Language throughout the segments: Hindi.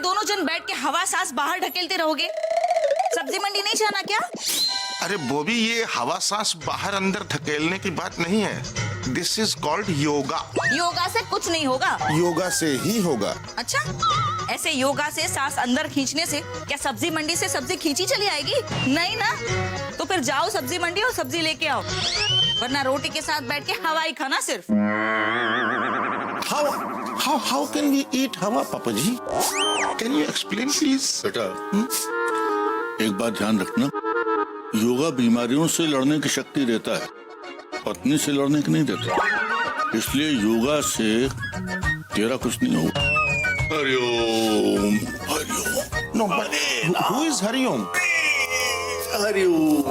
दोनों जन बैठ के हवा सांस बाहर ढकेलते रहोगे? सब्जी मंडी नहीं जाना क्या? अरे बॉबी, ये हवा सांस बाहर अंदर धकेलने की बात नहीं है। This is called yoga. Yoga से कुछ नहीं होगा। योगा से ही होगा। अच्छा, ऐसे योगा से सांस अंदर खींचने से क्या सब्जी मंडी से सब्जी खींची चली आएगी? नहीं ना। तो फिर जाओ सब्जी मंडी और सब्जी लेके आओ, वरना रोटी के साथ बैठ के हवा ही खाना सिर्फ। How can we eat हवा, पापा जी? Can you explain please? बेटा, एक बात ध्यान रखना, योगा बीमारियों से लड़ने की शक्ति देता है, पत्नी से लड़ने की नहीं देता। इसलिए योगा से तेरा कुछ नहीं होगा। Hariom Hariom. No, but who is Hariom? Hariom.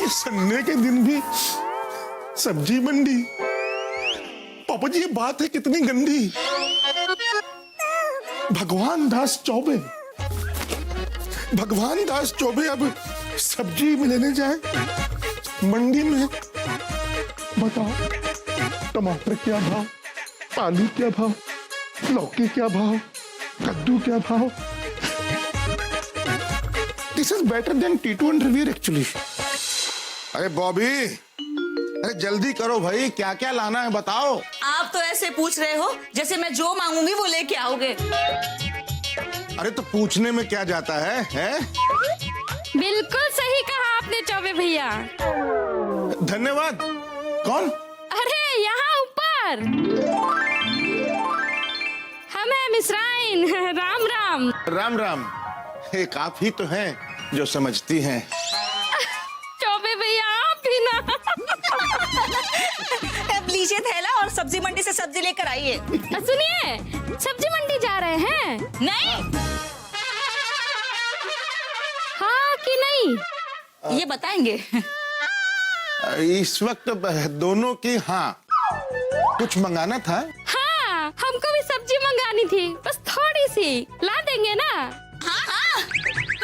ये संडे के दिन भी सब्जी मंडी? पापा जी, ये बात है कितनी गंदी। भगवान दास चौबे अब सब्जी में लेने जाए मंडी में। बताओ, टमाटर क्या भाव, आलू क्या भाव, लौकी क्या भाव, कद्दू क्या भाव? This is better than Titu and रिवीर एक्चुअली। अरे बॉबी, अरे जल्दी करो भाई, क्या क्या लाना है बताओ। आप तो ऐसे पूछ रहे हो जैसे मैं जो मांगूंगी वो लेके आओगे। अरे तो पूछने में क्या जाता है? बिल्कुल सही कहा आपने चौबे भैया। धन्यवाद। कौन? अरे यहाँ ऊपर हम हैं मिस्राइन। राम राम। राम राम। एक आप ही तो हैं जो समझती हैं। चौबे भैया आप भी ना। अब लीजिए थैला और सब्जी मंडी से सब्जी लेकर आइए। सुनिए, सब्जी मंडी जा रहे हैं? नहीं। हाँ कि नहीं ये बताएंगे। इस वक्त दोनों की हाँ। कुछ मंगाना था? हाँ, हमको भी सब्जी मंगानी थी, बस थोड़ी सी। ला देंगे ना? हाँ,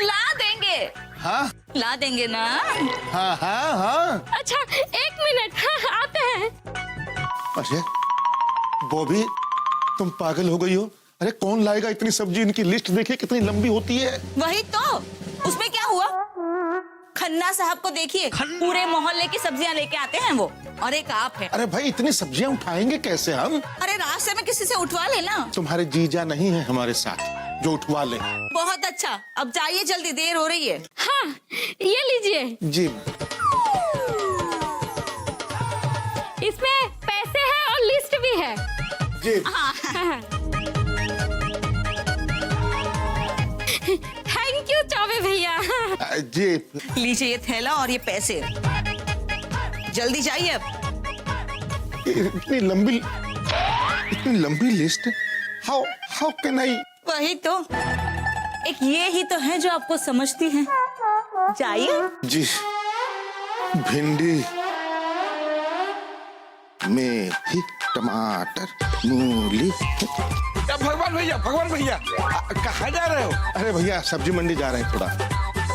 ला देंगे। हाँ ला देंगे ना? हाँ हाँ हाँ। अच्छा, एक मिनट। हाँ, आते हैं। अरे बॉबी, तुम पागल हो गई हो? अरे कौन लाएगा इतनी सब्जी? इनकी लिस्ट देखिए कितनी लंबी होती है। वही तो, उसमें क्या हुआ? खन्ना साहब को देखिए, पूरे मोहल्ले की सब्जियां लेके आते हैं वो, और एक आप है। अरे भाई, इतनी सब्जियां उठाएंगे कैसे हम? अरे रास्ते में किसी से उठवा लेना। तुम्हारे जीजा नहीं है हमारे साथ जो उठवा ले। बहुत अच्छा, अब जाइए जल्दी, देर हो रही है। हाँ, ये लीजिए। जी। इसमें पैसे हैं और लिस्ट भी है। जी। थैंक यू चौबे भैया। जी। लीजिए ये थैला और ये पैसे, जल्दी जाइए अब। इतनी लंबी लिस्ट। How can I? वही तो, एक ये ही तो है जो आपको समझती है। जाइए। जी। भिंडी, मेथी, टमाटर, मूली। भगवान भैया कहाँ जा रहे हो? अरे भैया, सब्जी मंडी जा रहे हैं थोड़ा।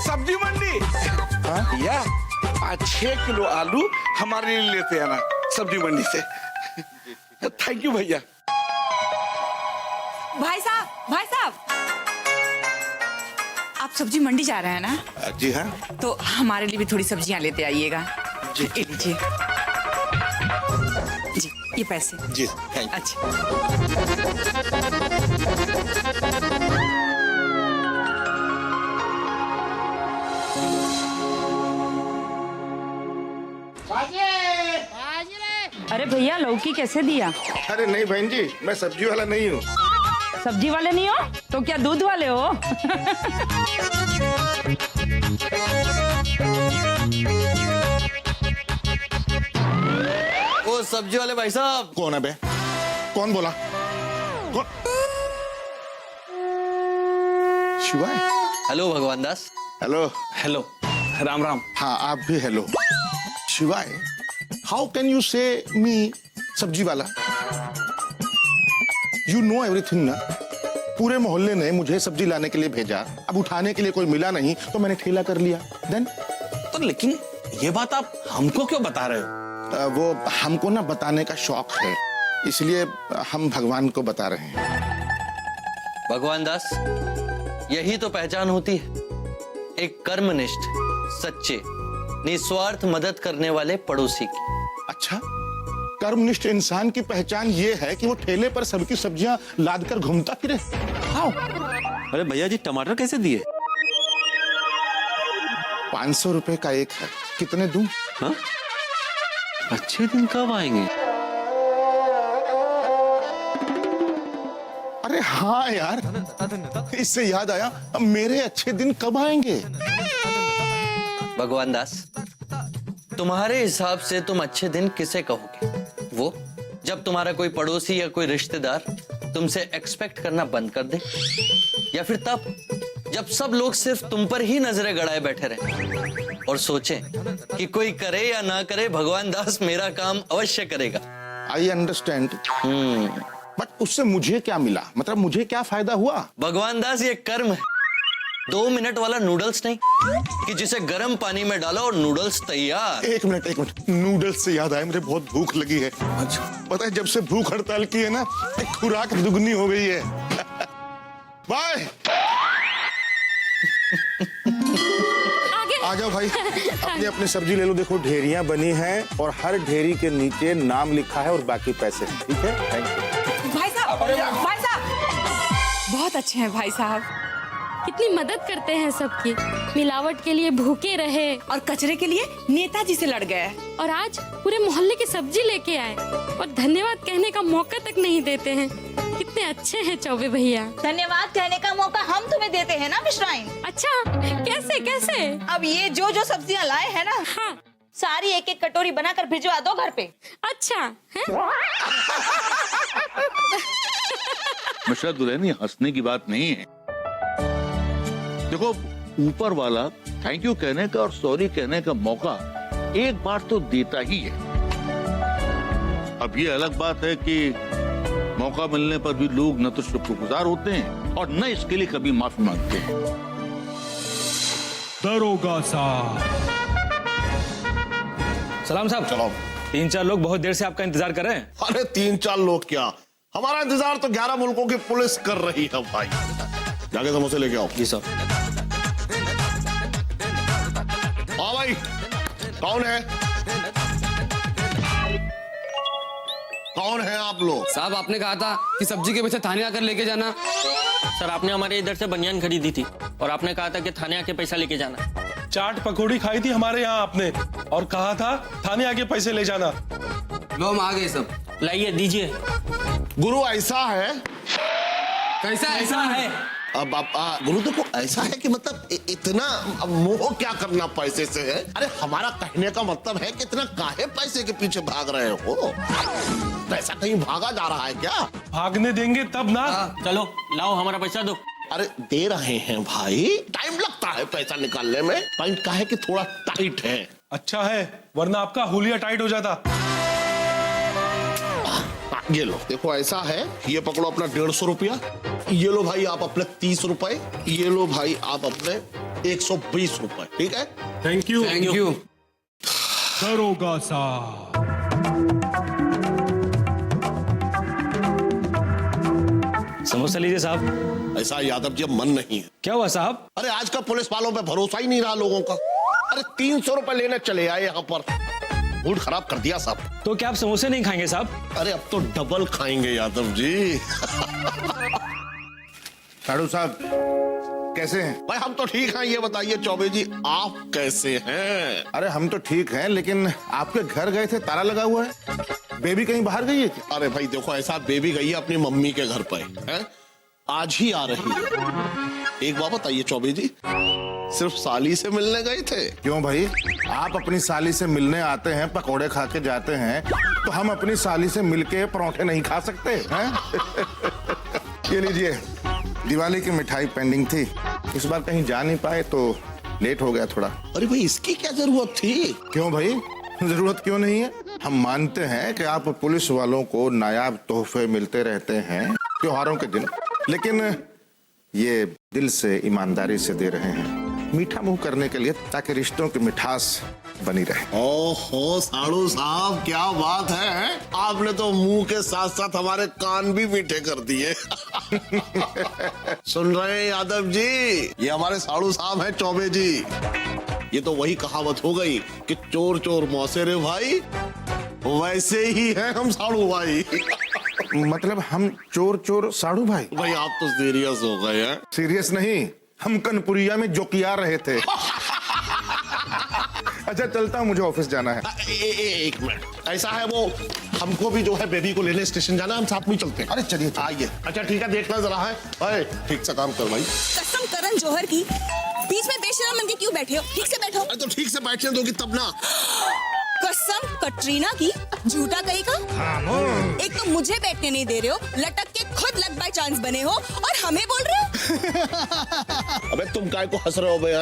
सब्जी मंडी? हाँ? भैया 5-6 किलो आलू हमारे लिए लेते आना सब्जी मंडी से। थैंक यू भैया। भाई साहब, आप सब्जी मंडी जा रहे हैं ना? जी हाँ। तो हमारे लिए भी थोड़ी सब्जियां लेते आइएगा। जी, ये लीजिए। जी, ये पैसे। जी थैंक यू। अच्छा। अरे भैया, लौकी कैसे दिया? अरे नहीं बहन जी, मैं सब्जी वाला नहीं हूँ। सब्जी वाले नहीं हो तो क्या दूध वाले हो? ओ सब्जी वाले भाई साहब। कौन है बे? कौन बोला? कौन? शिवा? हेलो भगवान दास। हेलो। हेलो, राम राम। हाँ, आप भी हेलो। शिवाय, हाउ कैन यू से मी सब्जी वाला? यू नो एवरीथिंग ना। पूरे मोहल्ले ने मुझे सब्जी लाने के लिए भेजा, अब उठाने के लिए कोई मिला नहीं तो मैंने ठेला कर लिया। देन? तो लेकिन ये बात आप हमको क्यों बता रहे हो? वो हमको ना बताने का शौक है, इसलिए हम भगवान को बता रहे हैं। भगवान दास, यही तो पहचान होती है, एक कर्मनिष्ठ, सच्चे, निस्वार्थ मदद करने वाले पड़ोसी की। अच्छा, कर्मनिष्ठ इंसान की पहचान ये है कि वो ठेले पर सबकी सब्जियां लाद कर घूमता फिरे। आओ। अरे भैया जी, टमाटर कैसे दिए? 500 रुपए का एक है, कितने दूं? हाँ? अच्छे दिन कब आएंगे? अरे हाँ यार, इससे याद आया, अब मेरे अच्छे दिन कब आएंगे? भगवान दास, तुम्हारे हिसाब से तुम अच्छे दिन किसे कहोगे? वो जब तुम्हारा कोई पड़ोसी या कोई रिश्तेदार तुमसे एक्सपेक्ट करना बंद कर दे, या फिर तब जब सब लोग सिर्फ तुम पर ही नजरें गड़ाए बैठे रहे और सोचें कि कोई करे या ना करे, भगवान दास मेरा काम अवश्य करेगा। आई अंडरस्टैंड, बट उससे मुझे क्या मिला? मतलब मुझे क्या फायदा हुआ? भगवान दास, ये कर्म है, 2 मिनट वाला नूडल्स नहीं कि जिसे गर्म पानी में डालो और नूडल्स तैयार। एक मिनट, नूडल्स से याद आया, मुझे बहुत भूख लगी है। अच्छा, पता है, जब से भूख हड़ताल की है ना, खुराक दुगनी हो गई है। बाय। आ जाओ भाई, अपनी अपनी सब्जी ले लो। देखो ढेरियां बनी हैं और हर ढेरी के नीचे नाम लिखा है और बाकी पैसे, ठीक है? Thank you. भाई साहब बहुत अच्छे हैं भाई साहब, कितनी मदद करते हैं सबकी। मिलावट के लिए भूखे रहे और कचरे के लिए नेताजी से लड़ गए, और आज पूरे मोहल्ले की सब्जी लेके आए और धन्यवाद कहने का मौका तक नहीं देते हैं। कितने अच्छे हैं चौबे भैया। धन्यवाद कहने का मौका हम तुम्हें देते हैं ना मिश्राइन। अच्छा, कैसे कैसे? अब ये जो सब्जियां लाए हैं ना, हाँ, सारी एक एक कटोरी बनाकर भिजवा दो घर पे। अच्छा है? मिश्रा दुल्हन, ये हंसने की बात नहीं है। देखो, ऊपर वाला थैंक यू कहने का और सॉरी कहने का मौका एक बार तो देता ही है। अब ये अलग बात है कि मौका मिलने पर भी लोग न तो शुक्रगुजार होते हैं और न इसके लिए कभी माफी मांगते हैं। दरोगा साहब। सलाम साहब। चलो। 3-4 लोग बहुत देर से आपका इंतजार कर रहे हैं। अरे 3-4 लोग क्या, हमारा इंतजार तो 11 मुल्कों की पुलिस कर रही है भाई। जाके समोसे लेके आओ। जी साहब। हाँ भाई, कौन है? कौन है आप लोग? साहब, आपने कहा था कि सब्जी के पैसे थाने आकर लेके जाना। सर, आपने हमारे इधर से बनियान खरीदी थी और आपने कहा था कि थाने आके पैसा लेके जाना। चाट पकौड़ी खाई थी हमारे यहाँ आपने और कहा था थाने आके पैसे ले जाना। लो, हम आ गए सब। लाइए, दीजिए। गुरु ऐसा है। कैसा ऐसा है? अब आप गुरु देखो, ऐसा है कि मतलब इतना मोह क्या करना पैसे से है? अरे हमारा कहने का मतलब है कि इतना काहे पैसे के पीछे भाग रहे हो? पैसा कहीं भागा जा रहा है क्या? भागने देंगे तब ना। चलो लाओ, हमारा पैसा दो। अरे दे रहे हैं भाई, टाइम लगता है पैसा निकालने में। पॉइंट का है कि थोड़ा टाइट है। अच्छा है, वरना आपका हुलिया टाइट हो जाता। ये लो, देखो ऐसा है, ये पकड़ो अपना 150 रुपया, ये लो भाई आप अपने 30 रुपए, ये लो भाई आप अपने 120 रुपए, ठीक है? Thank you. Thank you. दरोगा साहब। समोसा लीजिए साहब। ऐसा यादव जी, अब मन नहीं है। क्या हुआ साहब? अरे आजकल पुलिस वालों पे भरोसा ही नहीं रहा लोगों का। अरे 300 रुपए लेने चले आए यहाँ पर, मूड खराब कर दिया साहब। तो क्या आप समोसे नहीं खाएंगे साहब? अरे अब तो डबल खाएंगे यादव जी। साधु साहब कैसे हैं? भाई हम तो ठीक हैं, ये बताइए चौबे जी आप कैसे हैं? अरे हम तो ठीक हैं, लेकिन आपके घर गए थे, ताला लगा हुआ है, बेबी कहीं बाहर गई है? अरे भाई देखो, ऐसा बेबी गई है अपनी मम्मी के घर पर है, आज ही आ रही है। एक बात बताइए चौबे जी, सिर्फ साली से मिलने गए थे? क्यों भाई, आप अपनी साली से मिलने आते हैं, पकोड़े खा के जाते हैं, तो हम अपनी साली से मिलके परोठे नहीं खा सकते हैं? ये लीजिए, दिवाली की मिठाई पेंडिंग थी, इस बार कहीं जा नहीं पाए तो लेट हो गया थोड़ा। अरे भाई इसकी क्या जरूरत थी? क्यों भाई, जरूरत क्यों नहीं है? हम मानते हैं कि आप पुलिस वालों को नायाब तोहफे मिलते रहते हैं त्योहारों के दिन, लेकिन ये दिल से ईमानदारी से दे रहे हैं। मीठा मुंह करने के लिए, ताकि रिश्तों की मिठास बनी रहे। ओहो साड़ू साहब, क्या बात है, आपने तो मुंह के साथ साथ हमारे कान भी मीठे कर दिए। सुन रहे हैं यादव जी, ये हमारे साड़ू साहब हैं, चौबे जी। ये तो वही कहावत हो गई कि चोर चोर मौसेरे भाई, वैसे ही हैं हम साड़ू भाई। मतलब हम चोर चोर साड़ू भाई? भाई आप तो सीरियस हो गए हैं। सीरियस नहीं, हम कनपुरिया में जोकिया रहे थे। अच्छा चलता हूँ, मुझे ऑफिस जाना है। एक मिनट, ऐसा है वो हमको भी जो है बेबी को लेने स्टेशन जाना है, हम साथ में चलते हैं। अरे चलिए आइए। अच्छा ठीक है, देखना जरा है। अरे ठीक से काम कर भाई। कसम करण जौहर की, बीच में बेशरम बन के क्यों बैठे हो? ठीक से बैठो। अरे तो ठीक से बैठने दोगी तब ना। कसम कटरीना की, झूठा कहीं का। एक तो मुझे बैठने नहीं दे रहे हो, लटक के खुद लक बाय चांस बने हो, और हमें बोल रहे हो। अबे तुम काय को हंस रहे हो बे?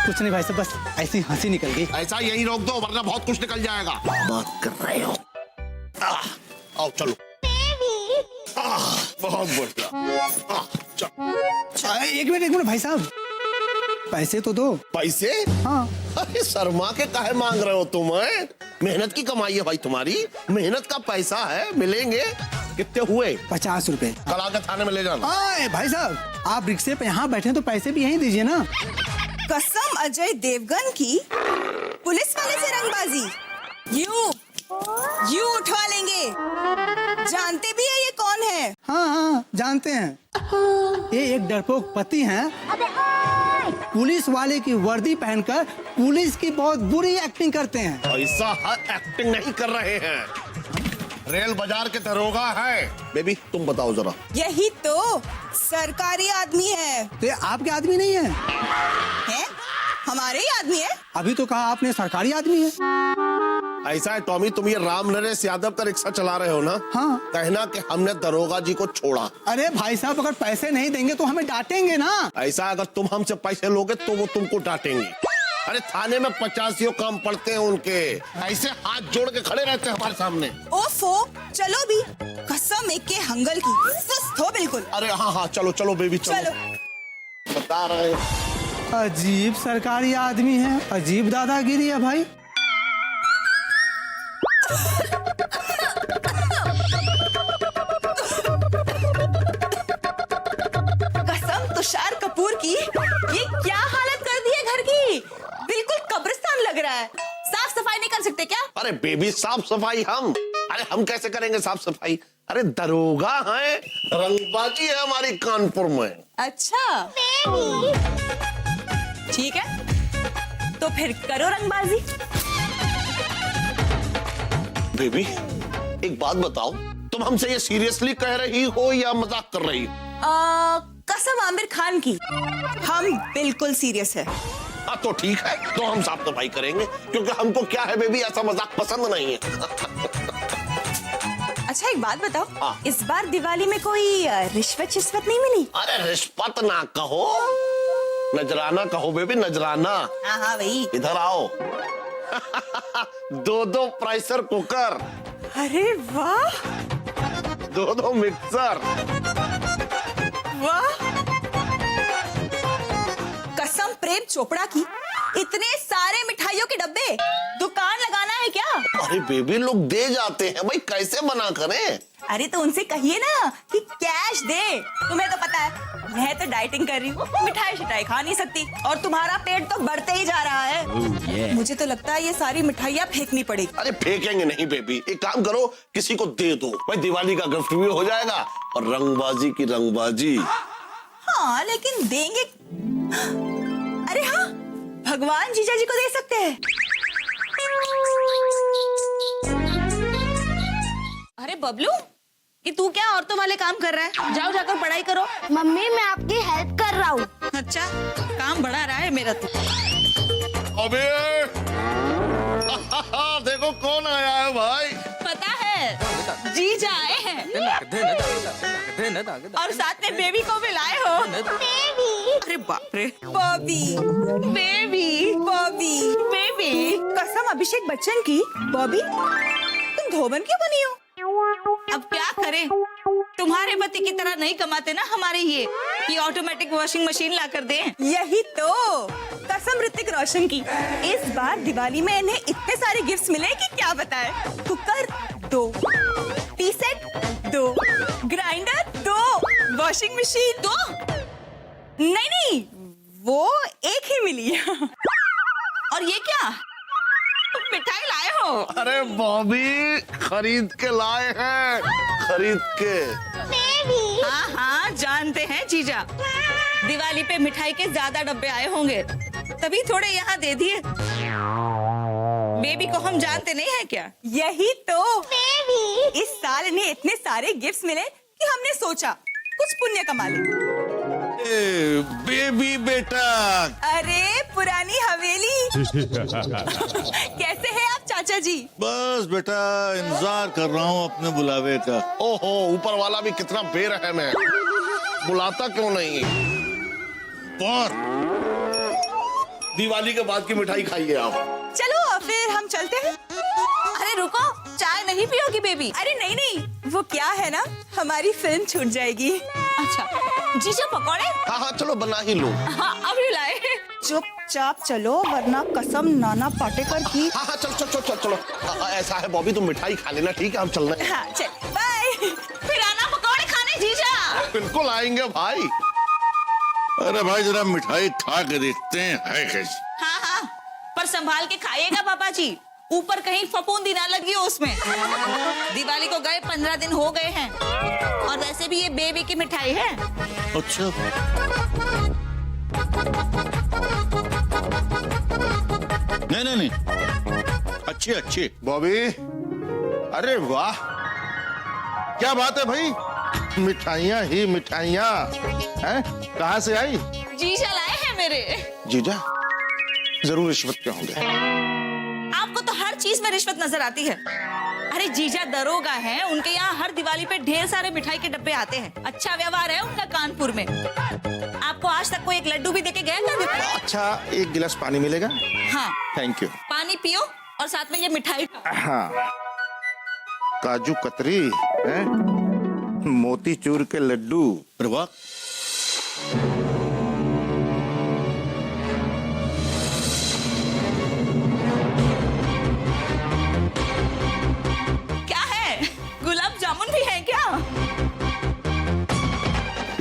कुछ नहीं भाई साहब, बस ऐसी हंसी निकल गई। ऐसा यही रोक दो, वरना बहुत कुछ निकल जाएगा। बात कर रहे हो। आओ चलो। बहुत बढ़िया। चलो। एक मिनट भाई साहब, पैसे तो दो। पैसे? हाँ। अरे शर्मा के काहे मांग रहे हो तुम? मेहनत की कमाई है भाई तुम्हारी, मेहनत का पैसा है, मिलेंगे। कितने हुए? 50 रुपए। कल आके थाने में ले जाना। भाई साहब, आप रिक्शे पे यहाँ बैठे तो पैसे भी यहीं दीजिए ना। कसम अजय देवगन की, पुलिस वाले से रंगबाजी। यू उठवा लेंगे। जानते भी है ये कौन है? हाँ जानते हैं, ये एक डरपोक पति हैं। पुलिस वाले की वर्दी पहनकर पुलिस की बहुत बुरी एक्टिंग करते हैं। ऐसा हर एक्टिंग नहीं कर रहे हैं, रेल बाजार के दरोगा है। बेबी तुम बताओ जरा। यही तो सरकारी आदमी है। तो ये आपके आदमी नहीं है? हैं? हमारे ही आदमी है। अभी तो कहा आपने सरकारी आदमी है। ऐसा है टॉमी, तुम ये राम नरेश यादव का रिक्शा चला रहे हो ना? हाँ। कहना कि हमने दरोगा जी को छोड़ा। अरे भाई साहब, अगर पैसे नहीं देंगे तो हमें डांटेंगे ना। ऐसा अगर तुम हमसे पैसे लोगे तो वो तुमको डांटेंगे। अरे थाने में 85 काम पड़ते हैं उनके, ऐसे हाथ जोड़ के खड़े रहते हैं हमारे सामने। ओफो, चलो भी। कसम एक के हंगल की, सुस्त हो बिल्कुल। अरे हाँ चलो चलो बेबी चलो। बता रहे हैं। अजीब सरकारी आदमी है, अजीब दादागिरी है भाई। कसम तुषार कपूर की, ये क्या हालत कर दी है घर की, बिल्कुल कब्रिस्तान लग रहा है। साफ सफाई नहीं कर सकते क्या? अरे बेबी साफ सफाई अरे हम कैसे करेंगे साफ सफाई? अरे दरोगा है, रंगबाजी है हमारी कानपुर में। अच्छा ठीक है, तो फिर करो रंगबाजी। बेबी एक बात बताओ, तुम हमसे ये सीरियसली कह रही हो या मजाक कर रही हो? कसम आमिर खान की, हम बिल्कुल सीरियस है। हाँ तो ठीक है, तो हम साफ सफाई करेंगे, क्योंकि हमको क्या है बेबी, ऐसा मजाक पसंद नहीं है। अच्छा एक बात बताओ, हाँ। इस बार दिवाली में कोई रिश्वत शिश्वत नहीं मिली? अरे रिश्वत ना कहो, नजराना कहो बेबी, नजराना। हाँ वही। इधर आओ। 2 प्रेशर कुकर। अरे वाह। 2 मिक्सर। वाह। कसम प्रेम चोपड़ा की, इतने सारे मिठाइयों के डब्बे, दुकान लगाना है क्या? अरे बेबी लोग दे जाते हैं भाई, कैसे मना करें? अरे तो उनसे कहिए ना कि कैश दे। तुम्हें तो पता है मैं तो डाइटिंग कर रही हूँ, मिठाई शिठाई खा नहीं सकती, और तुम्हारा पेट तो बढ़ते ही जा रहा है। मुझे तो लगता है ये सारी मिठाइयाँ फेंकनी पड़ेगी। अरे फेंकेंगे नहीं बेबी, एक काम करो, किसी को दे दो भाई, दिवाली का गिफ्ट भी हो जाएगा और रंगबाजी की रंगबाजी। हाँ लेकिन देंगे। अरे हाँ, भगवान जीजा जी को दे सकते हैं। अरे बबलू, ये तू क्या औरतों वाले काम कर रहा है? जाओ जाकर पढ़ाई करो। मम्मी मैं आपकी हेल्प कर रहा हूँ। अच्छा, काम बढ़ा रहा है मेरा तो। अबे देखो कौन आया है भाई। पता है, जीजा आए हैं और साथ में बेबी को भी लाए हो। अरे बाप रे। Bobby baby Bobby baby. कसम अभिषेक बच्चन की, बॉबी तुम धोबन क्यों बनी हो? अब क्या करें, तुम्हारे पति की तरह नहीं कमाते ना हमारे ये ऑटोमेटिक वॉशिंग मशीन ला कर दें। यही तो कसम ऋतिक रोशन की, इस बार दिवाली में इन्हें इतने सारे गिफ्ट्स मिले कि क्या बताए। Cooker 2, T set 2, grinder 2, washing machine 2। नहीं, वो एक ही मिली। और ये क्या मिठाई लाए हो? अरे बॉबी खरीद के लाए हैं, खरीद के। हाँ हाँ जानते हैं जीजा, दिवाली पे मिठाई के ज्यादा डब्बे आए होंगे, तभी थोड़े यहाँ दे दिए। बेबी को हम जानते नहीं है क्या? यही तो इस साल इन्हें इतने सारे गिफ्ट्स मिले कि हमने सोचा कुछ पुण्य कमा ले। बेबी बेटा, अरे पुरानी हवेली। कैसे हैं आप चाचा जी? बस बेटा इंतजार कर रहा हूँ अपने बुलावे का। ओहो, ऊपर वाला भी कितना बेरहम है, बुलाता क्यों नहीं? और दिवाली के बाद की मिठाई खाइए आप। चलो फिर हम चलते हैं। अरे रुको, चाय नहीं पियोगी बेबी? अरे नहीं, वो क्या है ना, हमारी फिल्म छूट जाएगी। अच्छा जीजा पकौड़े? हाँ चलो बना ही लो। हाँ अभी लाए। चुपचाप चलो वरना कसम नाना पाटेकर की। हाँ चलो। ऐसा है बॉबी, तुम मिठाई खा लेना, ठीक है? हम चल रहे हैं। हाँ चल, बाय। फिर आना पकौड़े खाने जीजा। बिल्कुल आएंगे भाई। अरे भाई जरा मिठाई खा के देखते हैं है कैसी। हाँ, पर संभाल के खाइएगा पापा जी, ऊपर कहीं फफूंदी ना लगी हो उसमें। दिवाली को गए 15 दिन हो गए हैं, और वैसे भी ये बेबी की मिठाई है। अच्छा नहीं, अच्छी बॉबी, अरे वाह, क्या बात है भाई, मिठाइयाँ ही मिठाइयाँ हैं? कहाँ से आई? जीजा लाए हैं मेरे। जीजा जरूर रिश्वत के होंगे। आपको तो हर चीज में रिश्वत नजर आती है। अरे जीजा दरोगा हैं, उनके यहाँ हर दिवाली पे ढेर सारे मिठाई के डब्बे आते हैं। अच्छा व्यवहार है उनका कानपुर में। आपको आज तक कोई एक लड्डू भी देके गया क्या? अच्छा, एक गिलास पानी मिलेगा? हाँ थैंक यू। पानी पियो और साथ में ये मिठाई खाओ। हाँ, काजू कतरी हैं? मोतीचूर के लड्डू। अरे वाह, क्या है, गुलाब जामुन भी है क्या?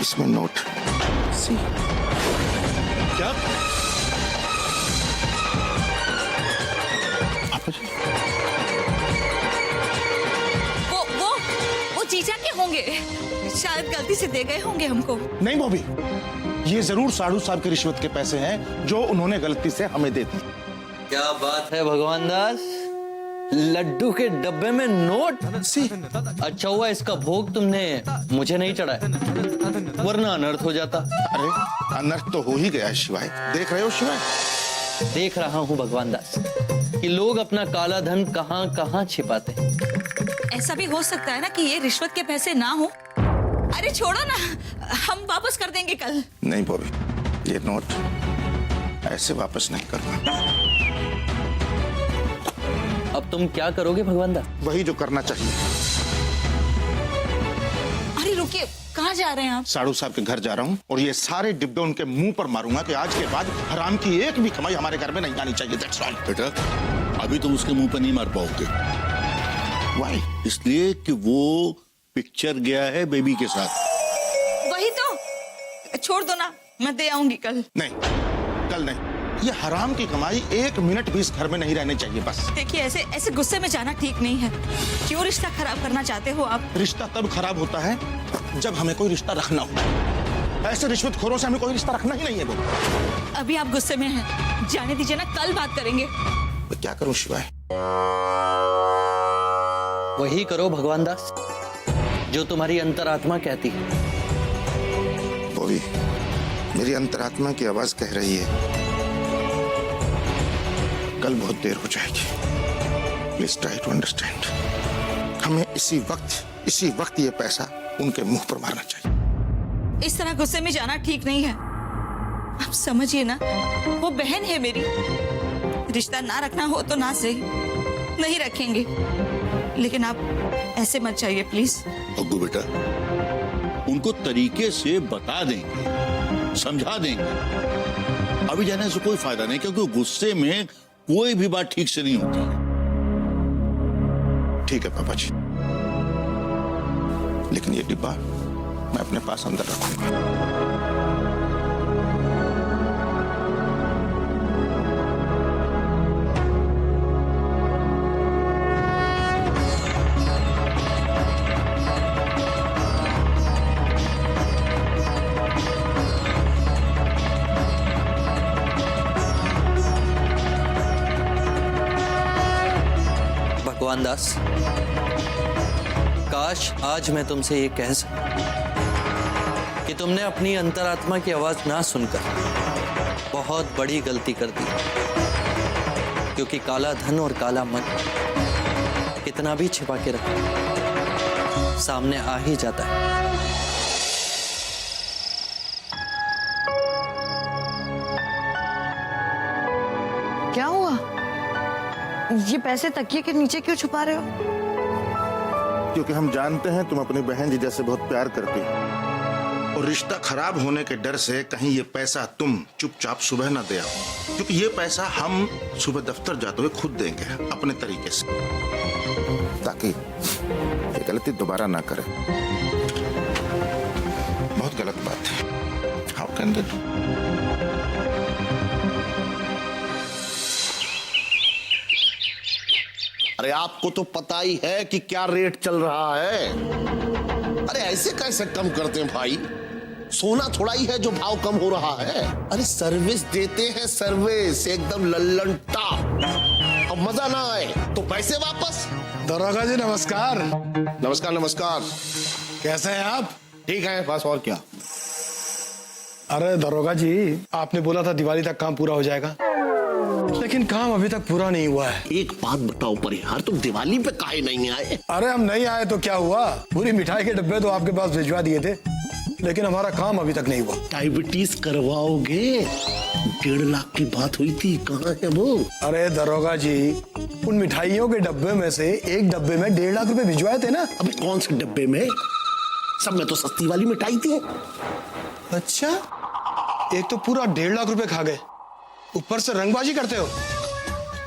इसमें नोट सी। क्या? वो जीजा के होंगे, शायद गलती से दे गए होंगे हमको। नहीं बॉबी, ये जरूर साड़ू साहब की रिश्वत के पैसे हैं जो उन्होंने गलती से हमें दे दी। क्या बात है भगवान दास, लड्डू के डब्बे में नोट? अच्छा हुआ इसका भोग तुमने मुझे नहीं चढ़ाया, वरना अनर्थ हो जाता। अरे अनर्थ तो हो ही गया शिवाय, देख रहे हो शिवाय? देख रहा हूँ भगवान दास कि लोग अपना काला धन कहाँ कहाँ छिपाते हैं। ऐसा भी हो सकता है ना कि ये रिश्वत के पैसे ना हो। अरे छोड़ो ना, हम वापस कर देंगे कल। नहीं बॉबी, ये नोट ऐसे वापस नहीं करना। अब तुम क्या करोगे भगवान दास? वही जो करना चाहिए। अरे रुकिए, कहाँ जा रहे हैं आप? साड़ू साहब के घर जा रहा हूँ और ये सारे डिब्बे उनके मुंह पर मारूंगा कि आज के बाद हराम की एक भी कमाई हमारे घर में नहीं आनी चाहिए। That's all। बेटा अभी तुम उसके मुंह पर नहीं मार पाओगे। Why? इसलिए कि वो पिक्चर गया है बेबी के साथ। वही तो, छोड़ दो ना, मैं दे आऊंगी कल। नहीं, कल नहीं। ये हराम की कमाई एक मिनट भी इस घर में नहीं रहनी चाहिए बस। देखिए ऐसे गुस्से में जाना ठीक नहीं है। क्यों रिश्ता खराब करना चाहते हो आप? रिश्ता तब खराब होता है जब हमें कोई रिश्ता रखना हो। ऐसे रिश्वतखोरों से हमें कोई रिश्ता रखना ही नहीं है। वो अभी आप गुस्से में हैं, जाने दीजिए ना, कल बात करेंगे। मैं क्या करूं शिवाय? वही करो भगवान दास जो तुम्हारी अंतरात्मा कहती है। बॉबी, मेरी अंतरात्मा की आवाज कह रही है कल बहुत देर हो जाएगी। Please try to understand. हमें इसी वक्त ये पैसा उनके मुंह पर मारना चाहिए। इस तरह गुस्से में जाना ठीक नहीं है। आप समझिए ना, वो बहन है मेरी। रिश्ता ना रखना हो तो ना सही, नहीं रखेंगे, लेकिन आप ऐसे मत चाहिए प्लीज। अग्गू बेटा, उनको तरीके से बता देंगे, समझा देंगे। अभी जाने से कोई फायदा नहीं, क्योंकि गुस्से में कोई भी बात ठीक से नहीं होती। ठीक है पापा जी, लेकिन ये डिब्बा मैं अपने पास अंदर रखूंगा। भगवान दास, काश आज मैं तुमसे ये कह सकूं कि तुमने अपनी अंतरात्मा की आवाज ना सुनकर बहुत बड़ी गलती कर दी, क्योंकि काला धन और काला मन कितना भी छिपा के रखो सामने आ ही जाता है। क्या हुआ? ये पैसे तकिए के नीचे क्यों छुपा रहे हो? क्योंकि हम जानते हैं तुम अपनी बहन जीजा से बहुत प्यार करती हो, और रिश्ता खराब होने के डर से कहीं ये पैसा तुम चुपचाप सुबह ना दे आओ, क्योंकि ये पैसा हम सुबह दफ्तर जाते हुए खुद देंगे अपने तरीके से, ताकि ये गलती दोबारा ना करें। बहुत गलत बात है। How can they? अरे आपको तो पता ही है कि क्या रेट चल रहा है। अरे ऐसे कैसे कम करते हैं भाई? सोना थोड़ा ही है जो भाव कम हो रहा है। अरे सर्विस देते हैं, सर्विस एकदम लल्लन टॉप। अब मजा ना आए तो पैसे वापस। दरोगा जी नमस्कार। नमस्कार नमस्कार। कैसे हैं आप? ठीक है, बस और क्या। अरे दरोगा जी, आपने बोला था दिवाली तक काम पूरा हो जाएगा, लेकिन काम अभी तक पूरा नहीं हुआ है। एक बात बताओ परिहार, तुम दिवाली पे काहे नहीं आए? अरे हम नहीं आए तो क्या हुआ, पूरी मिठाई के डब्बे तो आपके पास भिजवा दिए थे, लेकिन हमारा काम अभी तक नहीं हुआ। डायबिटीज करवाओगे? 1.5 लाख की बात हुई थी, कहाँ है वो? अरे दरोगा जी, उन मिठाइयों के डब्बे में से एक डब्बे में 1.5 लाख रुपए भिजवाए थे ना। अभी कौन से डब्बे में? सब में तो सस्ती वाली मिठाई थी। अच्छा, एक तो पूरा 1.5 लाख रुपए खा गए, ऊपर से रंगबाजी करते हो।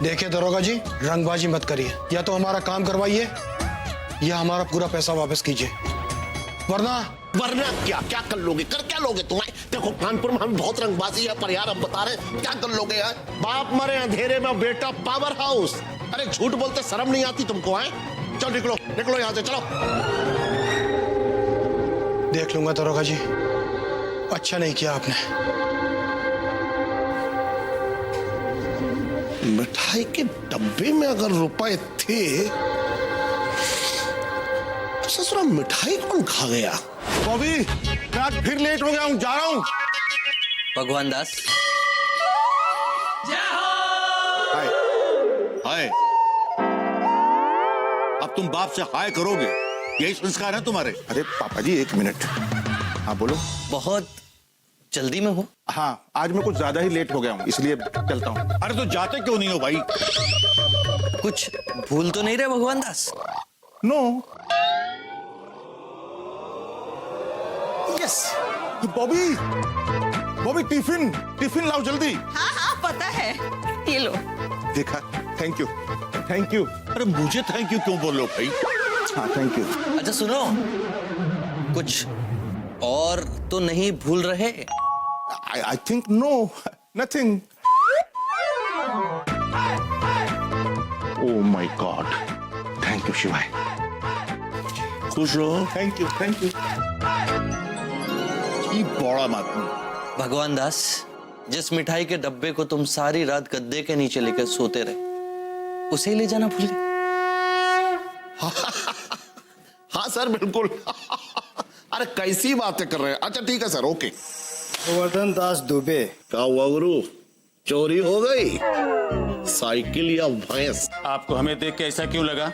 देखिए दरोगा जी, रंगबाजी मत करिए, या तो हमारा काम करवाइए या हमारा पूरा पैसा वापस कीजिए, वरना क्या क्या कर लोगे? कर क्या लोगे तुम्हें? देखो कानपुर में हम बहुत रंगबाजी है, पर यार अब बता रहे क्या कर लोगे यार? बाप मरे अंधेरे में, बेटा पावर हाउस। अरे झूठ बोलते शर्म नहीं आती तुमको? है चलो निकलो निकलो यहाँ से, चलो। देख लूंगा दरोगा जी, अच्छा नहीं किया आपने। मिठाई के डब्बे में अगर रुपए थे तो ससुरा मिठाई कौन खा गया? बॉबी, मैं आज फिर लेट हो गया हूँ, जा रहा हूँ। भगवान दास, हाय हाय, अब तुम बाप से हाय करोगे, यही संस्कार है तुम्हारे? अरे पापा जी 1 मिनट। हाँ बोलो। बहुत जल्दी में हो? हाँ, आज मैं कुछ ज्यादा ही लेट हो गया हूँ, इसलिए चलता हूँ। अरे तो जाते क्यों नहीं हो भाई? कुछ भूल तो नहीं रहे Bhagwan Das? No. Yes. Bobby, Bobby tiffin लाओ जल्दी। हाँ हाँ पता है, ये लो। देखा, थैंक यू थैंक यू। अरे मुझे थैंक यू क्यों बोलो भाई? हाँ थैंक यू। अच्छा सुनो, कुछ और तो नहीं भूल रहे? I think no, nothing. Oh my God. Thank you, शिवाय। खुश रहो। Thank you. ये बड़ा मत। भगवान दास, जिस मिठाई के डब्बे को तुम सारी रात गद्दे के नीचे लेकर सोते रहे, उसे ले जाना भूल गए? हाँ सर बिल्कुल। अरे कैसी बातें कर रहे हैं? अच्छा ठीक है सर, ओके। गोवर्धन दास दुबे। क्या हुआ गुरु, चोरी हो गई? साइकिल या भैंस? आपको हमें देख के ऐसा क्यों लगा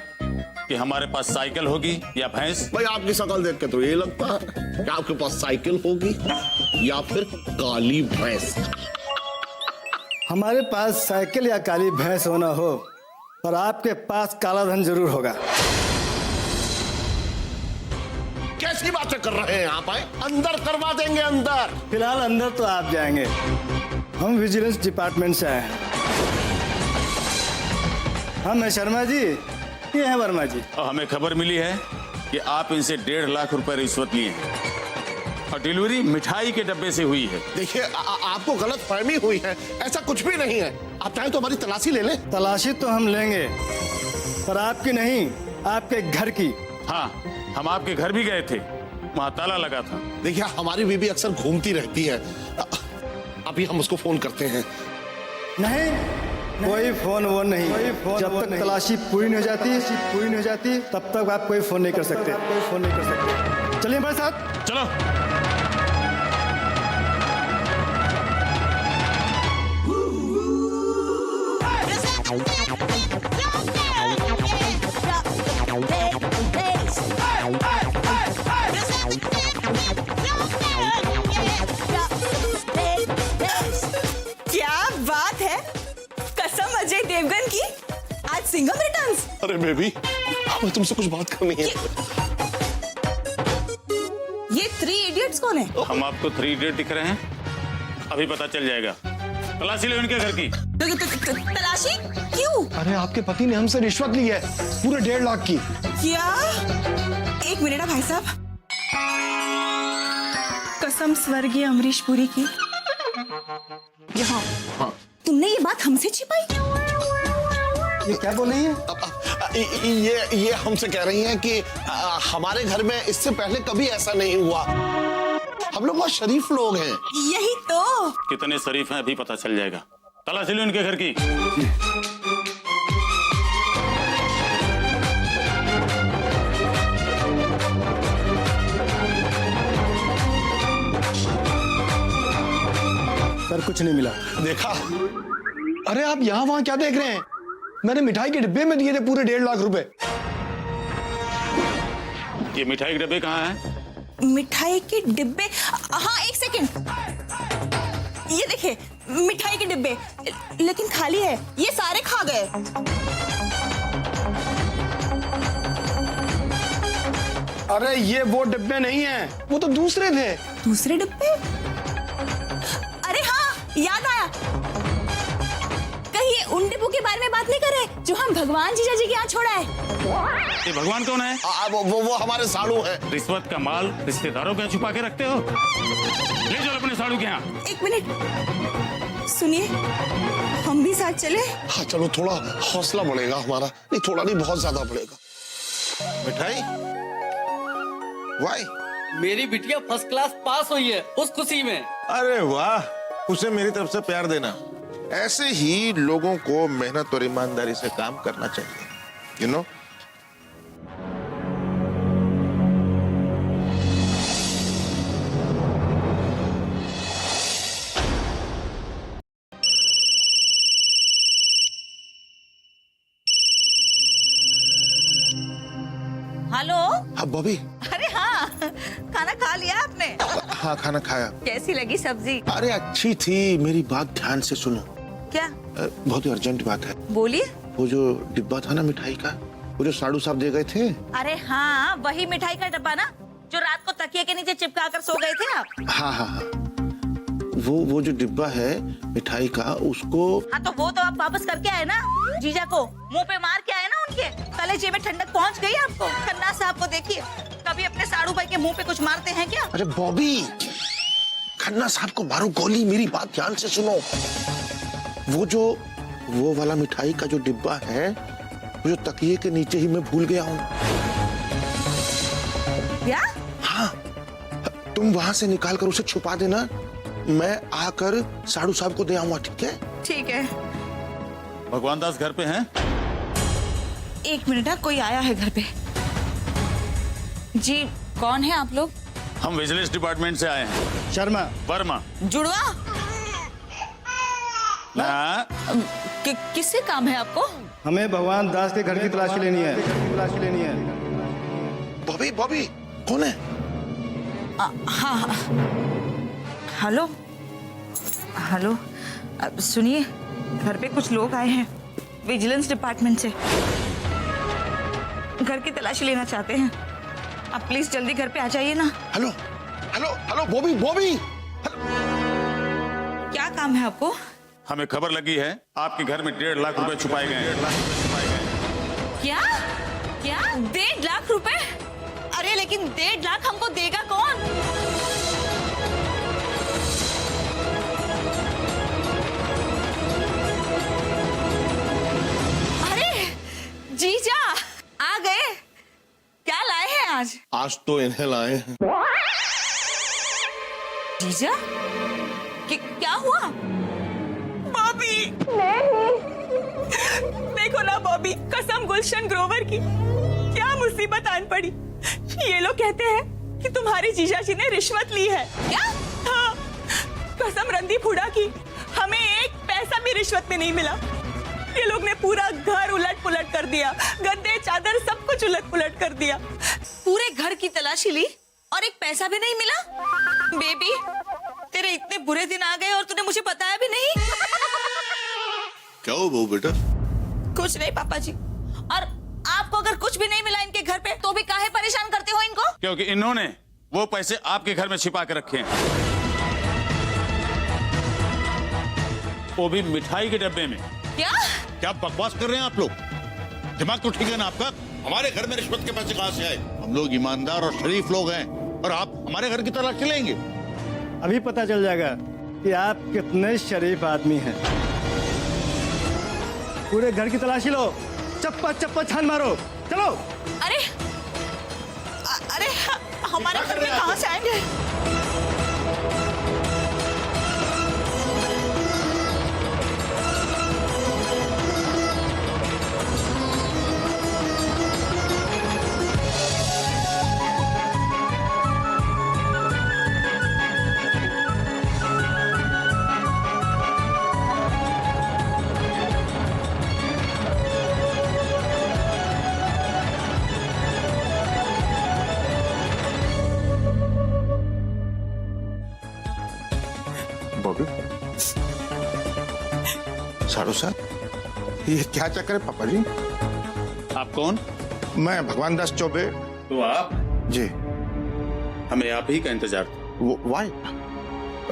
कि हमारे पास साइकिल होगी या भैंस? भाई आपकी शक्ल देख के तो ये लगता है कि आपके पास साइकिल होगी या फिर काली भैंस। हमारे पास साइकिल या काली भैंस होना हो, पर आपके पास काला धन जरूर होगा। कैसी बातें कर रहे हैं आप? अंदर करवा देंगे अंदर। फिलहाल अंदर तो आप जाएंगे, हम विजिलेंस डिपार्टमेंट से आए हैं। हम हैं शर्मा जी, ये हैं वर्मा जी। और हमें खबर मिली है कि आप इनसे 1.5 लाख रुपए रिश्वत लिए हैं और डिलीवरी मिठाई के डब्बे से हुई है। देखिए आपको गलत फहमी हुई है, ऐसा कुछ भी नहीं है। आप चाहें तो हमारी तलाशी ले लें। तलाशी तो हम लेंगे, पर आपकी नहीं, आपके घर की। हाँ, हम आपके घर भी गए थे, वहाँ ताला लगा था। देखिए हमारी बीबी अक्सर घूमती रहती है, अभी हम उसको फोन करते हैं। नहीं, कोई फोन वो नहीं, जब तक तलाशी पूरी नहीं हो जाती तब तक आप कोई फोन नहीं कर सकते। चलिए हमारे साथ। चलो। क्या बात है, कसम अजय देवगन की, आज सिंघम रिटर्न्स। अरे बेबी, हमें तुमसे कुछ बात करनी है। ये 3 इडियट्स कौन है? हम आपको 3 इडियट दिख रहे हैं, अभी पता चल जाएगा। तलाशी लो इनके घर की। तलाशी क्यों? अरे आपके पति ने हमसे रिश्वत ली है, पूरे 1.5 लाख की। क्या? एक मिनट भाई साहब, कसम स्वर्गीय अमरीश पुरी की, यहाँ तुमने ये बात हमसे छिपाई? ये क्या बोल रही है? ये हमसे कह रही हैं कि हमारे घर में इससे पहले कभी ऐसा नहीं हुआ। हम लोग बहुत शरीफ लोग हैं। यही तो। कितने शरीफ हैं अभी पता चल जाएगा। तलाशी लो इनके घर की। सर कुछ नहीं मिला। देखा? अरे आप यहाँ वहाँ क्या देख रहे हैं? मैंने मिठाई के डिब्बे में दिए थे पूरे 1.5 लाख रुपए। ये मिठाई के डब्बे कहाँ हैं? मिठाई के डिब्बे? हाँ, एक सेकंड, ये देखिए मिठाई के डिब्बे, लेकिन खाली है, ये सारे खा गए। अरे ये वो डिब्बे नहीं हैं, वो तो दूसरे थे। दूसरे डिब्बे? अरे हाँ, याद आया, कहीं उन डिब्बों के बारे में बात नहीं कर रहे जो हम भगवान जीजा जी के यहाँ छोड़ा है? ये भगवान कौन है? वो हमारे साड़ू हैं। रिश्वत का माल रिश्तेदारों के यहाँ छुपा के रखते हो? ले जाओ अपने साड़ू के यहाँ। एक मिनट सुनिए, हम भी साथ चले? हाँ चलो, थोड़ा हौसला बढ़ेगा हमारा। नहीं, थोड़ा नहीं, बहुत ज्यादा बढ़ेगा। मिठाई? वाई? मेरी बिटिया फर्स्ट क्लास पास हुई है, उस खुशी में। अरे वाह, उसे मेरी तरफ से प्यार देना। ऐसे ही लोगों को मेहनत और ईमानदारी से काम करना चाहिए, यू नो। हेलो। हाँ बॉबी। अरे हाँ, खाना खा लिया आपने? हाँ खाना खाया। कैसी लगी सब्जी? अरे अच्छी थी, मेरी बात ध्यान से सुनो। क्या? बहुत ही अर्जेंट बात है। बोलिए। वो जो डिब्बा था ना मिठाई का, वो जो साड़ू साहब दे गए थे। अरे हाँ, वही मिठाई का डब्बा ना जो रात को तकिए के नीचे चिपका कर सो गए थे आप? हाँ हाँ हाँ, वो जो डिब्बा है मिठाई का, उसको। हाँ तो वो तो आप वापस करके आए ना, जीजा को मुंह पे मार के आए ना, उनके कलेजे में ठंडक पहुंच गई आपको। खन्ना साहब को देखिए, कभी अपने साड़ू भाई के मुंह पे कुछ मारते हैं क्या? अरे बॉबी, खन्ना साहब को मारो गोली, मेरी बात ध्यान से सुनो। वो वाला मिठाई का जो डिब्बा है, वो जो तकिए के नीचे ही मैं भूल गया हूँ। क्या? हाँ, तुम वहां से निकाल कर उसे छुपा देना, मैं आकर साड़ू साहब को दे आऊंगा, ठीक है? ठीक है। भगवान दास घर पे हैं? एक मिनट, कोई आया है घर पे। जी कौन है आप लोग? हम विजिलेंस डिपार्टमेंट से आए हैं। शर्मा। वर्मा। जुड़वा? किससे काम है आपको? हमें भगवान दास के घर की तलाशी लेनी है। बॉबी बॉबी कौन है? हाँ। हेलो हेलो, सुनिए, घर पे कुछ लोग आए हैं विजिलेंस डिपार्टमेंट से, घर की तलाशी लेना चाहते हैं। आप प्लीज जल्दी घर पे आ जाइए ना। Hello hello hello Bobby Bobby. क्या काम है आपको? हमें खबर लगी है आपके घर में 1.5 लाख रुपए छुपाए गए हैं। क्या क्या 1.5 लाख रुपए? अरे लेकिन 1.5 लाख हमको देगा कौन? अरे जीजा आ गए। क्या लाए हैं आज? आज तो इन्हें लाए हैं। जीजा क्या हुआ? बॉबी नहीं, देखो ना बॉबी, कसम गुलशन ग्रोवर की, क्या मुसीबत आन पड़ी। ये लोग कहते हैं कि तुम्हारे जीजा जी ने रिश्वत ली है। क्या? हाँ, कसम रणदीप हुडा की, हमें एक पैसा भी रिश्वत में नहीं मिला। ये लोग ने पूरा घर उलट पुलट कर दिया, गद्दे चादर सब कुछ उलट पुलट कर दिया। पूरे घर की तलाशी ली और एक पैसा भी नहीं मिला? बेबी तेरे इतने बुरे दिन आ गए और तूने मुझे बताया भी नहीं। क्या हो बहू बेटा? कुछ नहीं पापा जी। और आपको अगर कुछ भी नहीं मिला इनके घर पे तो भी काहे परेशान करते हो इनको? क्योंकि इन्होंने वो पैसे आपके घर में छिपा के रखे हैं, वो भी मिठाई के डब्बे में। क्या क्या बकवास कर रहे हैं आप लोग? दिमाग तो ठीक है ना आपका? हमारे घर में रिश्वत के पैसे कहां से आए? हम लोग ईमानदार और शरीफ लोग हैं और आप हमारे घर की तलाशी लेंगे? अभी पता चल जाएगा कि आप कितने शरीफ आदमी हैं। पूरे घर की तलाशी लो, चप्पा चप्पा छान मारो, चलो। अरे अरे हमारे घर में कहां से आएंगे? बॉबी साड़ू साहब, ये क्या चक्कर है पापा जी? आप कौन? मैं भगवान दास चौबे। तो आप? जी। हमें आप ही का इंतजार था। वाई?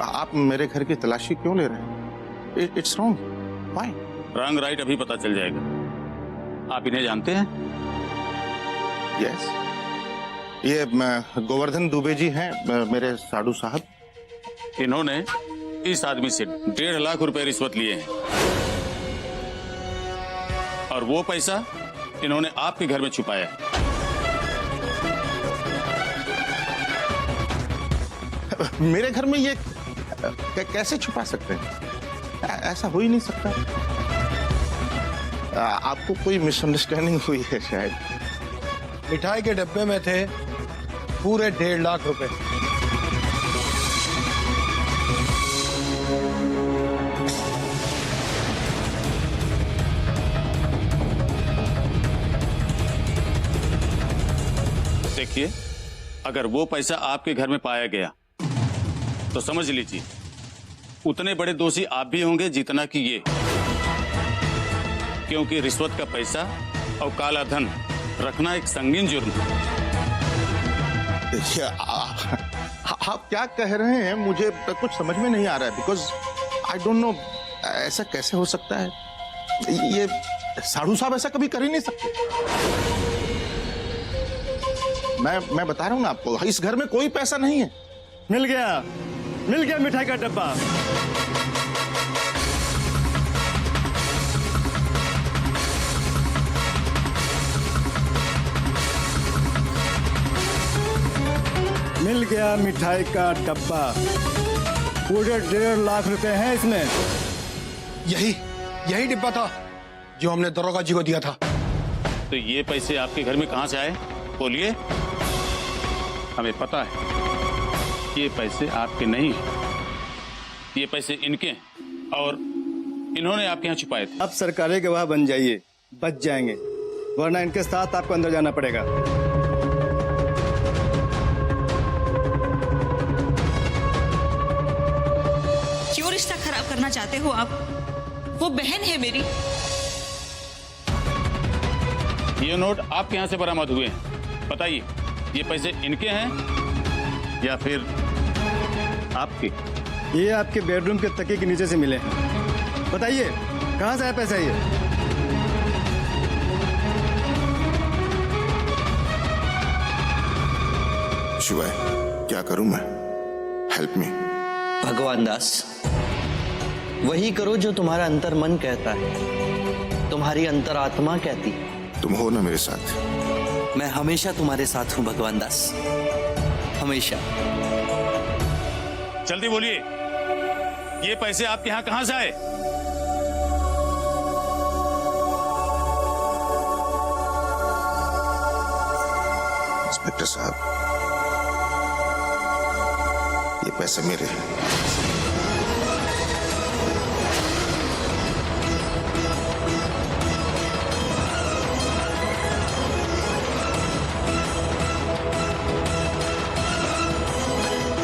आप मेरे घर की तलाशी क्यों ले रहे हैं? It's wrong. Why? Wrong right अभी पता चल जाएगा। आप इन्हें जानते हैं? यस, ये गोवर्धन दुबे जी हैं, मेरे साधु साहब। इन्होंने इस आदमी से 1.5 लाख रुपए रिश्वत लिए हैं और वो पैसा इन्होंने आपके घर में छुपाया है। मेरे घर में ये कैसे छुपा सकते हैं? ऐसा हो ही नहीं सकता। आपको कोई मिसअंडरस्टैंडिंग हुई है शायद। मिठाई के डब्बे में थे पूरे 1.5 लाख रुपए। देखिए, अगर वो पैसा आपके घर में पाया गया तो समझ लीजिए उतने बड़े दोषी आप भी होंगे जितना कि ये, क्योंकि रिश्वत का पैसा और काला धन रखना एक संगीन जुर्म है। आप क्या कह रहे हैं? मुझे कुछ समझ में नहीं आ रहा है, बिकॉज आई डोंट नो ऐसा कैसे हो सकता है। ये साधु साहब ऐसा कभी कर ही नहीं सकते। मैं बता रहा हूं ना आपको, इस घर में कोई पैसा नहीं है। मिल गया मिठाई का डब्बा। मिल गया मिठाई का डब्बा। पूरे 1.5 लाख रुपए हैं इसमें। यही डिब्बा था जो हमने दरोगा जी को दिया था। तो ये पैसे आपके घर में कहां से आए? बोलिए। हमें पता है ये पैसे आपके नहीं हैं, ये पैसे इनके हैं और इन्होंने आपके यहाँ छुपाए थे। अब सरकारी गवाह बन जाइए, बच जाएंगे, वरना इनके साथ आपको अंदर जाना पड़ेगा। क्यों रिश्ता खराब करना चाहते हो आप? वो बहन है मेरी। ये नोट आपके यहाँ से बरामद हुए हैं, बताइए ये पैसे इनके हैं या फिर आपके? ये आपके बेडरूम के तकिए के नीचे से मिले हैं। बताइए कहाँ से आया पैसा ये? शिवाय, क्या करूं मैं? Help me. भगवान दास, वही करो जो तुम्हारा अंतर मन कहता है, तुम्हारी अंतरात्मा कहती है। तुम हो ना मेरे साथ? मैं हमेशा तुम्हारे साथ हूं भगवान दास, हमेशा। जल्दी बोलिए, ये पैसे आपके यहाँ कहाँ से आए? इंस्पेक्टर साहब, ये पैसे मेरे हैं।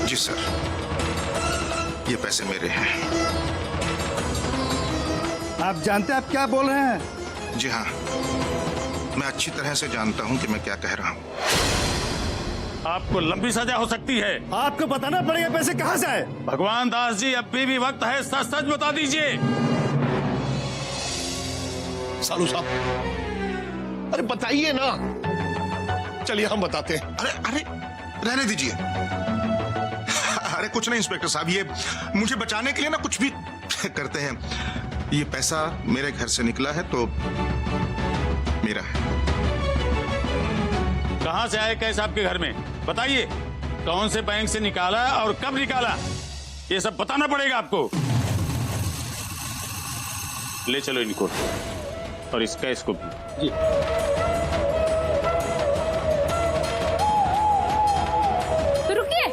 जी सर, ये पैसे मेरे हैं। आप जानते हैं आप क्या बोल रहे हैं? जी हाँ, मैं अच्छी तरह से जानता हूं कि मैं क्या कह रहा हूं। आपको लंबी सजा हो सकती है। आपको बताना पड़ेगा पैसे कहाँ से आए। भगवान दास जी, अभी भी वक्त है, सच सच बता दीजिए। सालू साहब, अरे बताइए ना। चलिए हम बताते हैं। अरे अरे, रहने दीजिए। अरे कुछ नहीं इंस्पेक्टर साहब, ये मुझे बचाने के लिए ना कुछ भी करते हैं। ये पैसा मेरे घर से निकला है तो मेरा है। कहाँ से आए कैश आपके घर में? बताइए, कौन से बैंक से निकाला और कब निकाला, ये सब बताना पड़ेगा आपको। ले चलो इनको और इस कैश को भी। जी। रुकिए,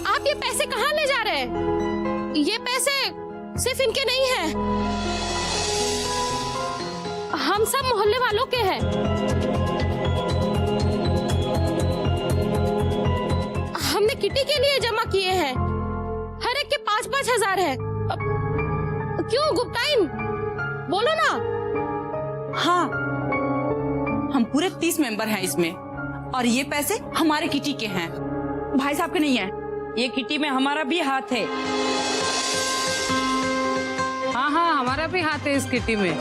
आप ये पैसे कहाँ ले जा रहे हैं? ये पैसे सिर्फ इनके नहीं हैं, हम सब मोहल्ले वालों के हैं। हमने किटी के लिए जमा किए हैं, हर एक के 5-5 हजार है। क्यों गुप्ताइन, बोलो ना। हाँ, हम पूरे 30 मेंबर हैं इसमें और ये पैसे हमारे किटी के हैं, भाई साहब के नहीं है। ये किटी में हमारा भी हाथ है। हाँ हाँ, हमारा भी हाथ है इस किटी में।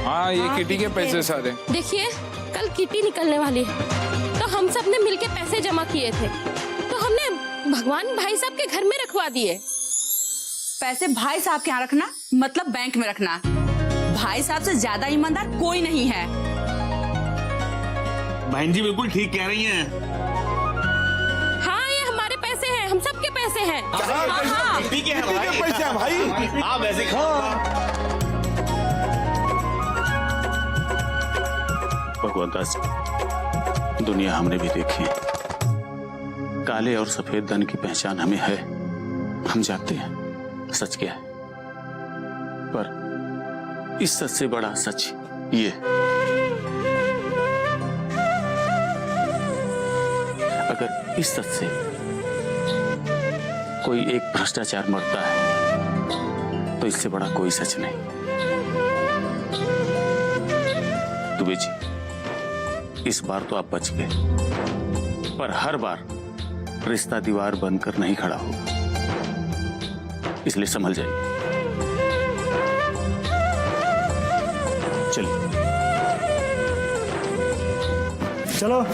हाँ, ये किटी के पैसे सारे। देखिए, कल किटी निकलने वाली है, तो हम सब ने मिलके पैसे जमा किए थे, तो हमने भगवान भाई साहब के घर में रखवा दिए। पैसे भाई साहब के यहाँ रखना मतलब बैंक में रखना। भाई साहब से ज्यादा ईमानदार कोई नहीं है। बहन जी बिल्कुल ठीक कह रही हैं। हाँ, ये हमारे पैसे हैं, हम सबके पैसे हैं। हाँ, ठीक है पैसे हैं भाई। हाँ वैसे भगवान दास, दुनिया हमने भी देखी है। काले और सफेद धन की पहचान हमें है, हम जानते हैं सच क्या है, पर इस सच से बड़ा सच ये, अगर इस सच से कोई एक भ्रष्टाचार मरता है तो इससे बड़ा कोई सच नहीं। दुबे जी, इस बार तो आप बच गए, पर हर बार रिश्ता दीवार बनकर नहीं खड़ा होगा, इसलिए संभल जाइए। चलिए चलो।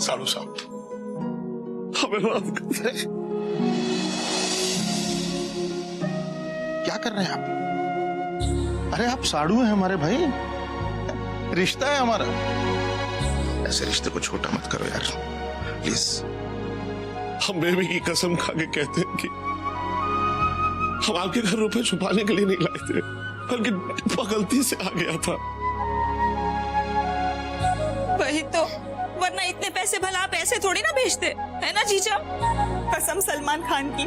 सालू साहब, हमें माफ कर दें। क्या कर रहे हैं आप? अरे आप साड़ू हैं हमारे भाई, रिश्ता है हमारा। ऐसे रिश्ते को छोटा मत करो यार, प्लीज। हम बेबी की कसम खा के कहते हैं कि हम आपके घर रुपए छुपाने के लिए नहीं लाए थे, बल्कि गलती से आ गया था। वही तो, वरना इतने पैसे भला आप ऐसे थोड़ी ना भेजते, है ना जीजा? कसम सलमान खान की,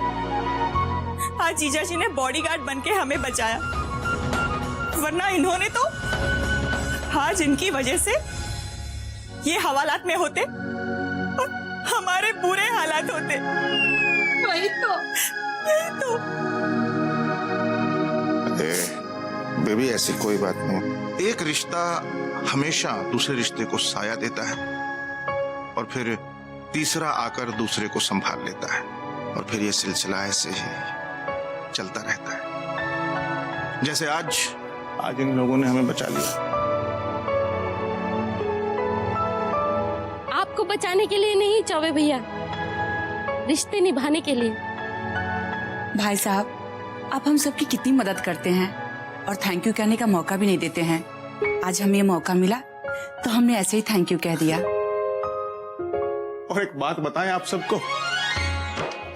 आज जीजा जी ने बॉडीगार्ड बनके हमें बचाया, वरना इन्होंने तो आज इनकी वजह से ये हवालात में होते और हमारे बुरे हालात होते। वही तो, यही तो। बेबी ऐसी कोई बात नहीं। एक रिश्ता हमेशा दूसरे रिश्ते को साया देता है और फिर तीसरा आकर दूसरे को संभाल लेता है और फिर ये सिलसिला ऐसे ही चलता रहता है। जैसे आज इन लोगों ने हमें बचा लिया। आपको बचाने के लिए नहीं चौबे भैया, रिश्ते निभाने के लिए। भाई साहब, आप हम सबकी कितनी मदद करते हैं और थैंक यू कहने का मौका भी नहीं देते हैं। आज हमें ये मौका मिला तो हमने ऐसे ही थैंक यू कह दिया। और एक बात बताएं आप सबको,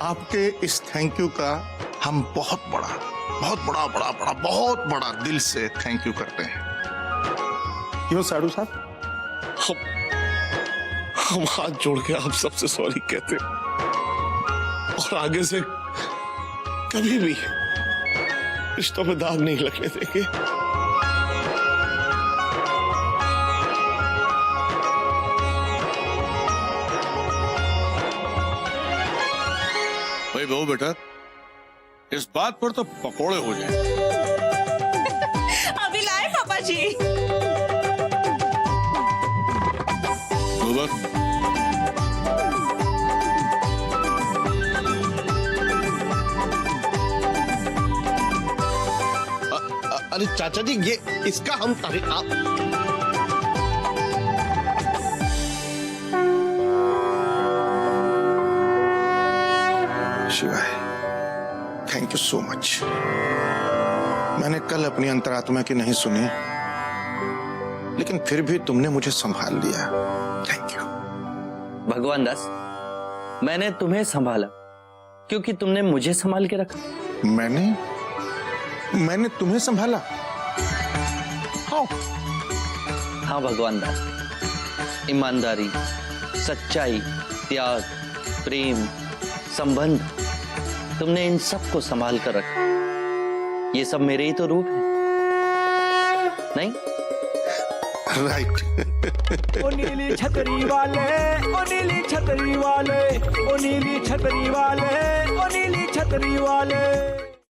आपके इस थैंक यू का हम बहुत बड़ा दिल से थैंक यू करते हैं। क्यों साड़ू साहब? हम हाथ जोड़ के आप सबसे सॉरी कहते हैं और आगे से कभी भी रिश्तों में दाग नहीं लगने देंगे। भाई बहू बेटा, इस बात पर तो पकोड़े हो जाए। अभी लाए पापा जी। अरे चाचा जी, ये इसका हम शिवाय, थैंक यू सो मच। मैंने कल अपनी अंतरात्मा की नहीं सुनी, लेकिन फिर भी तुमने मुझे संभाल लिया। Thank you. भगवान दास, मैंने तुम्हें संभाला क्योंकि तुमने मुझे संभाल के रखा। मैंने तुम्हें संभाला? हाँ भगवान दास, ईमानदारी, सच्चाई, त्याग, प्रेम, संबंध, तुमने इन सब को संभाल कर रखा। ये सब मेरे ही तो रूप है, नहीं? राइट। ओ नीली छतरी वाले, ओ नीली छतरी वाले, ओ नीली छतरी वाले, ओ नीली छतरी वाले।